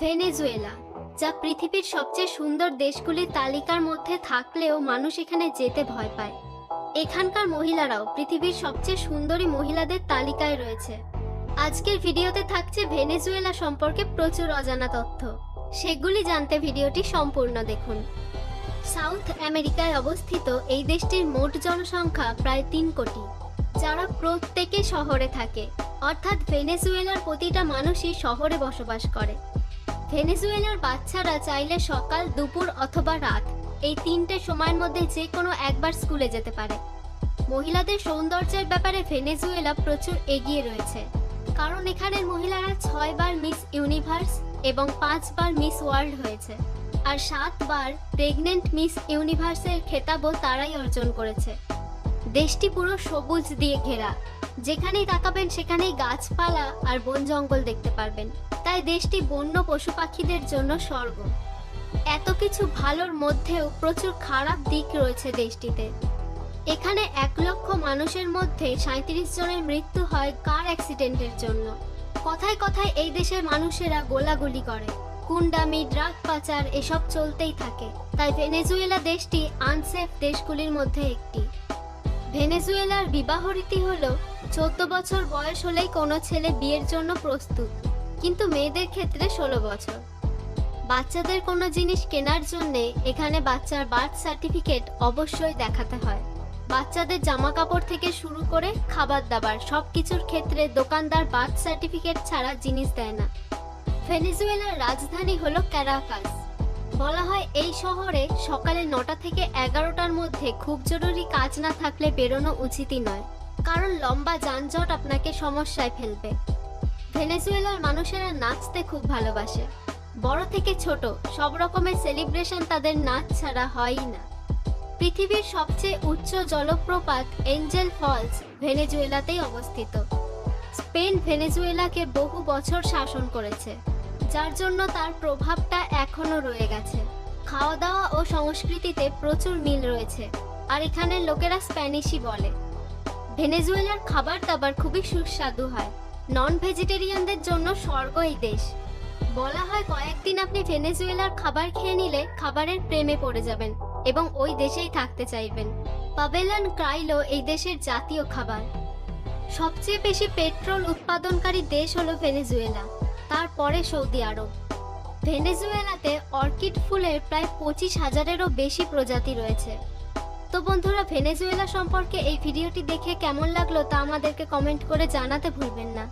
Venezuela, যা পৃথিবীর সবচেয়ে সুন্দর দেশগুলির তালিকার মধ্যে থাকলেও মানুষ এখানে যেতে ভয় পায়। এখানকার মহিলারাও পৃথিবীর সবচেয়ে সুন্দরী মহিলাদের তালিকায় রয়েছে। আজকের ভিডিওতে থাকছে ভেনেজুয়েলা সম্পর্কে প্রচুর অজানা তথ্য। সেগুলি জানতে ভিডিওটি সম্পূর্ণ দেখুন। সাউথ আমেরিকায় অবস্থিত এই দেশটির মোট জনসংখ্যা প্রায় 3 কোটি, যারা প্রত্যেকে শহরে থাকে, অর্থাৎ ভেনেজুয়েলার প্রতিটা মানুষই শহরে বসবাস করে। ভেনেজুয়েলার বাচ্চারা চাইলে সকাল, দুপুর অথবা রাত এই 3টে সময়ের মধ্যে যে কোনো একবার স্কুলে যেতে পারে। মহিলাদের সৌন্দর্যের ব্যাপারে ভেনেজুয়েলা প্রচুর এগিয়ে রয়েছে, কারণ এখানের মহিলারা 6 বার মিস ইউনিভার্স এবং 5 বার মিস ওয়ার্ল্ড হয়েছে, আর 7 বার প্রেগনেন্ট মিস ইউনিভার্সের খেতাবও তারাই অর্জন করেছে। দেশটি পুরো সবুজ দিয়ে ঘেরা, যেখানেই তাকাবেন সেখানেই গাছপালা আর বন জঙ্গল দেখতে পারবেন, তাই দেশটি বন্য পশু পাখিদের জন্য স্বর্গ। এত কিছু ভালোর মধ্যেও প্রচুর খারাপ দিক রয়েছে দেশটিতে। এখানে 1 লক্ষ মানুষের মধ্যে 37 জনের মৃত্যু হয় কার অ্যাক্সিডেন্টের জন্য। কথায় কথায় এই দেশের মানুষেরা গোলাগুলি করে, গুন্ডামি, ড্রাগ পাচার এসব চলতেই থাকে, তাই ভেনেজুয়েলা দেশটি আনসেফ দেশগুলির মধ্যে একটি। ভেনেজুয়েলার বিবাহ রীতি হলো 14 বছর বয়স হলেই কোনো ছেলে বিয়ের জন্য প্রস্তুত, কিন্তু মেয়েদের ক্ষেত্রে 16 বছর। বাচ্চাদের কোনো জিনিস কেনার জন্যে এখানে বাচ্চার বার্থ সার্টিফিকেট অবশ্যই দেখাতে হয়। বাচ্চাদের জামা কাপড় থেকে শুরু করে খাবার দাবার সব কিছুর ক্ষেত্রে দোকানদার বার্থ সার্টিফিকেট ছাড়া জিনিস দেয় না। ভেনেজুয়েলার রাজধানী হলো ক্যারাকাস। বলা হয় এই শহরে সকালে 9টা থেকে 11টার মধ্যে খুব জরুরি কাজ না থাকলে বেরোনো উচিতই নয়, কারণ লম্বা যানজট আপনাকে সমস্যায় ফেলবে। ভেনেজুয়েলার মানুষেরা নাচতে খুব ভালোবাসে, বড় থেকে ছোট সব রকমের সেলিব্রেশন তাদের নাচ ছাড়া হয়ই না। পৃথিবীর সবচেয়ে উচ্চ জলপ্রপাত এঞ্জেল ফলস ভেনেজুয়েলাতেই অবস্থিত। স্পেন ভেনেজুয়েলাকে বহু বছর শাসন করেছে, যার জন্য তার প্রভাবটা এখনো রয়ে গেছে। খাওয়া দাওয়া ও সংস্কৃতিতে প্রচুর মিল রয়েছে, আর এখানের লোকেরা স্প্যানিশই বলে। ভেনেজুয়েলার খাবার দাবার খুবই সুস্বাদু হয়, নন ভেজিটেরিয়ানদের জন্য স্বর্গ এই দেশ। বলা হয় কয়েকদিন আপনি ভেনেজুয়েলার খাবার খেয়ে নিলে খাবারের প্রেমে পড়ে যাবেন এবং ওই দেশেই থাকতে চাইবেন। পাবেলান ক্রাইলো এই দেশের জাতীয় খাবার। সবচেয়ে বেশি পেট্রোল উৎপাদনকারী দেশ হলো ভেনেজুয়েলা, তারপরে সৌদি আরব। ভেনেজুয়েলাতে অর্কিড ফুলের প্রায় 25,000-এরও বেশি প্রজাতি রয়েছে। তো বন্ধুরা, ভেনেজুয়েলা সম্পর্কে এই ভিডিওটি দেখে কেমন লাগলো তা আমাদেরকে কমেন্ট করে জানাতে ভুলবেন না।